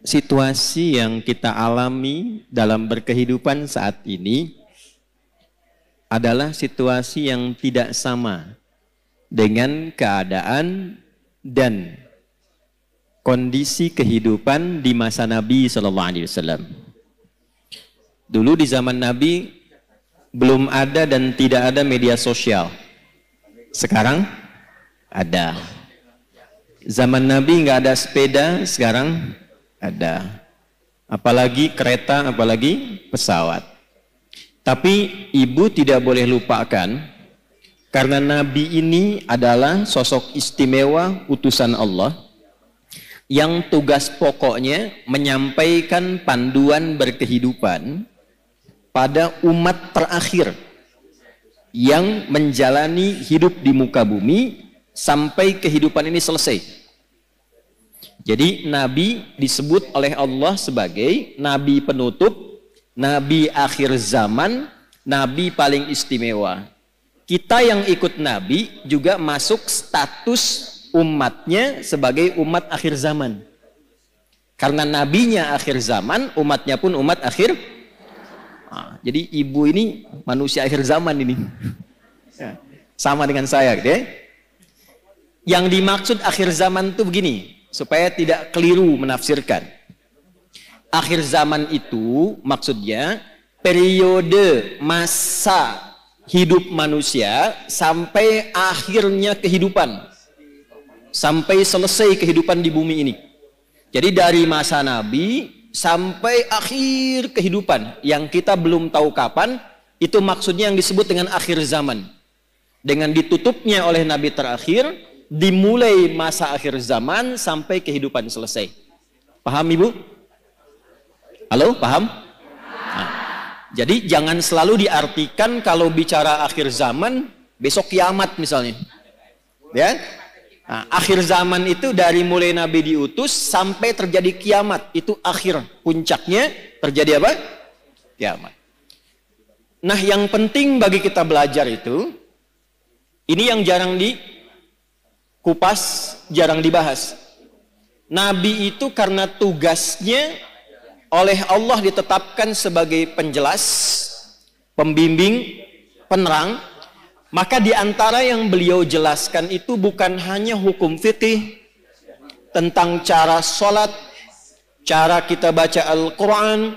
situasi yang kita alami dalam berkehidupan saat ini adalah situasi yang tidak sama dengan keadaan dan kondisi kehidupan di masa Nabi SAW. Dulu di zaman Nabi belum ada dan tidak ada media sosial. Sekarang ada. Zaman Nabi nggak ada sepeda, sekarang ada. Apalagi kereta, apalagi pesawat. Tapi ibu tidak boleh lupakan, karena Nabi ini adalah sosok istimewa utusan Allah yang tugas pokoknya menyampaikan panduan berkehidupan pada umat terakhir yang menjalani hidup di muka bumi sampai kehidupan ini selesai. Jadi Nabi disebut oleh Allah sebagai Nabi penutup, Nabi akhir zaman, Nabi paling istimewa. Kita yang ikut Nabi juga masuk status umatnya sebagai umat akhir zaman. Karena nabinya akhir zaman, umatnya pun umat akhir. Jadi ibu ini manusia akhir zaman ini. Sama dengan saya gitu ya. Yang dimaksud akhir zaman itu begini, supaya tidak keliru menafsirkan. Akhir zaman itu maksudnya periode masa hidup manusia sampai akhirnya kehidupan. Sampai selesai kehidupan di bumi ini. Jadi dari masa Nabi sampai akhir kehidupan yang kita belum tahu kapan, itu maksudnya yang disebut dengan akhir zaman. Dengan ditutupnya oleh Nabi terakhir, dimulai masa akhir zaman sampai kehidupan selesai. Paham Ibu? Halo, paham? Nah, jadi jangan selalu diartikan kalau bicara akhir zaman besok kiamat misalnya. Ya? Nah, akhir zaman itu dari mulai Nabi diutus sampai terjadi kiamat. Itu akhir, puncaknya terjadi apa? Kiamat. Nah, yang penting bagi kita belajar itu, ini yang jarang dikupas, jarang dibahas. Nabi itu karena tugasnya oleh Allah ditetapkan sebagai penjelas, pembimbing, penerang. Maka di antara yang beliau jelaskan itu bukan hanya hukum fikih tentang cara sholat, cara kita baca Al-Quran,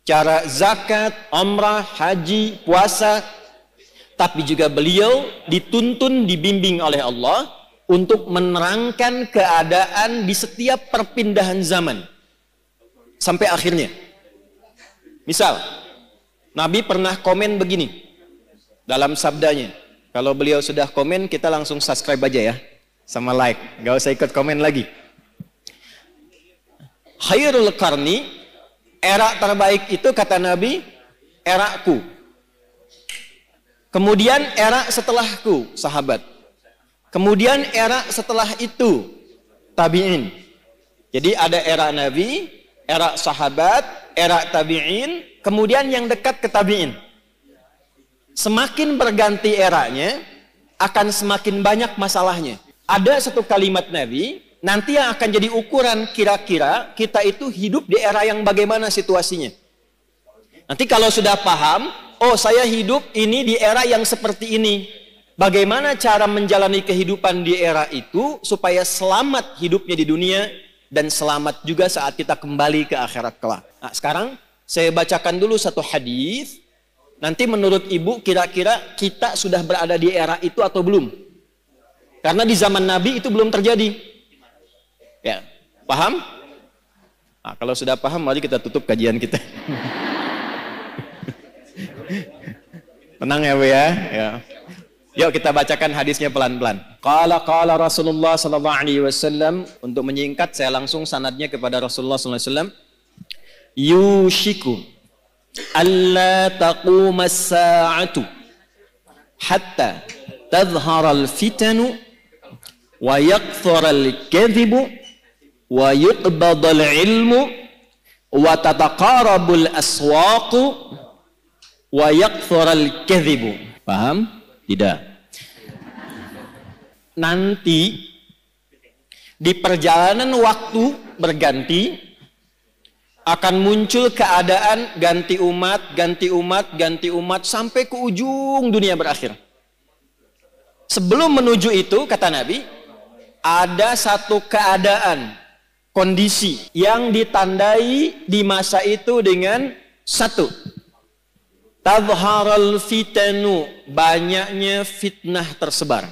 cara zakat, umrah, haji, puasa, tapi juga beliau dituntun, dibimbing oleh Allah untuk menerangkan keadaan di setiap perpindahan zaman sampai akhirnya. Misal, Nabi pernah komen begini dalam sabdanya. Kalau beliau sudah komen, kita langsung subscribe aja ya, sama like, gak usah ikut komen lagi. Khairul qarni, era terbaik itu kata Nabi, eraku. Kemudian era setelahku, sahabat. Kemudian era setelah itu, tabi'in. Jadi ada era Nabi, era sahabat, era tabi'in, kemudian yang dekat ke tabi'in. Semakin berganti eranya, akan semakin banyak masalahnya. Ada satu kalimat Nabi, nanti yang akan jadi ukuran kira-kira kita itu hidup di era yang bagaimana situasinya. Nanti kalau sudah paham, oh saya hidup ini di era yang seperti ini. Bagaimana cara menjalani kehidupan di era itu, supaya selamat hidupnya di dunia, dan selamat juga saat kita kembali ke akhirat kelak. Nah, sekarang saya bacakan dulu satu hadis. Nanti menurut Ibu kira-kira kita sudah berada di era itu atau belum? Karena di zaman Nabi itu belum terjadi. Ya, paham? Nah, kalau sudah paham, mari kita tutup kajian kita. Tenang ya Bu ya. Yuk kita bacakan hadisnya pelan-pelan. Qala Rasulullah sallallahu alaihi wasallam. Untuk menyingkat saya langsung sanadnya kepada Rasulullah sallallahu alaihi wasallam. Yushiku alla taquma as-sa'atu hatta tadhhara al-fitanu wa yakthura al-kadhibu wa yuqbada al-ilmu wa tataqarabu al-aswaqu wa yakthura al-kadhibu. Paham? Tidak. Nanti di perjalanan waktu berganti, akan muncul keadaan ganti umat, ganti umat, ganti umat sampai ke ujung dunia berakhir. Sebelum menuju itu, kata Nabi, ada satu keadaan, kondisi yang ditandai di masa itu dengan satu, tadharal fitanu, banyaknya fitnah tersebar.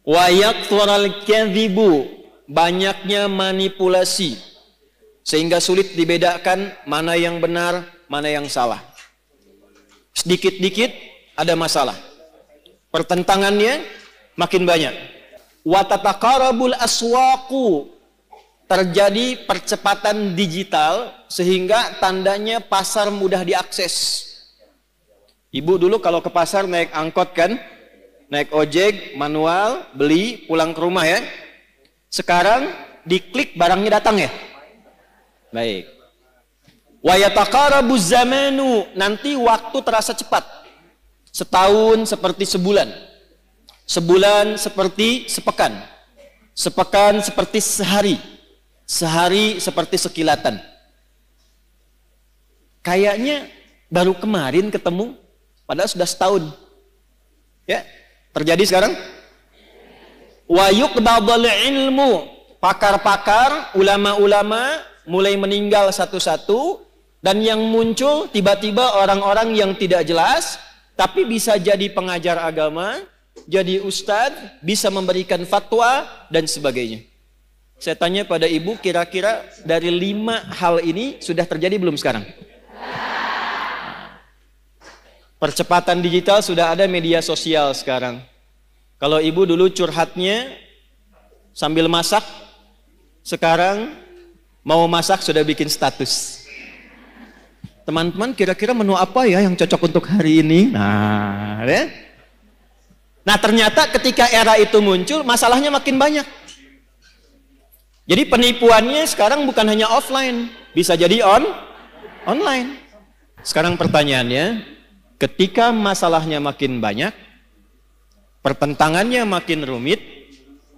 Wa yakthurul kadhibu, banyaknya manipulasi. Sehingga sulit dibedakan mana yang benar, mana yang salah. Sedikit-dikit ada masalah. Pertentangannya makin banyak. Wa tataqarabul aswaqu, terjadi percepatan digital sehingga tandanya pasar mudah diakses. Ibu dulu kalau ke pasar naik angkot kan, naik ojek, manual, beli, pulang ke rumah ya. Sekarang diklik barangnya datang ya. Baik. Wa yataqarabuz zamanu, nanti waktu terasa cepat. Setahun seperti sebulan. Sebulan seperti sepekan. Sepekan seperti sehari. Sehari seperti sekilatan. Kayaknya baru kemarin ketemu, padahal sudah setahun. Ya, terjadi sekarang. Wa yuqbadul ilmu, pakar-pakar, ulama-ulama mulai meninggal satu-satu, dan yang muncul tiba-tiba orang-orang yang tidak jelas, tapi bisa jadi pengajar agama, jadi ustadz, bisa memberikan fatwa, dan sebagainya. Saya tanya pada ibu, kira-kira dari 5 hal ini sudah terjadi belum sekarang? Percepatan digital, sudah ada media sosial sekarang. Kalau ibu dulu curhatnya sambil masak, sekarang mau masak sudah bikin status. Teman-teman, kira-kira menu apa ya yang cocok untuk hari ini? Nah, ya. Nah, ternyata ketika era itu muncul, masalahnya makin banyak. Jadi penipuannya sekarang bukan hanya offline, bisa jadi online. Sekarang pertanyaannya, ketika masalahnya makin banyak, pertentangannya makin rumit,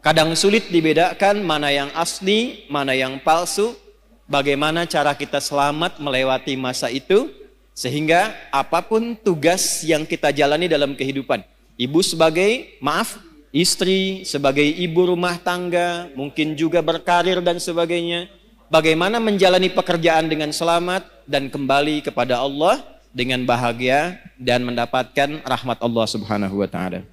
kadang sulit dibedakan mana yang asli, mana yang palsu. Bagaimana cara kita selamat melewati masa itu, sehingga apapun tugas yang kita jalani dalam kehidupan, ibu sebagai istri, sebagai ibu rumah tangga, mungkin juga berkarir dan sebagainya, bagaimana menjalani pekerjaan dengan selamat dan kembali kepada Allah dengan bahagia dan mendapatkan rahmat Allah Subhanahu wa taala.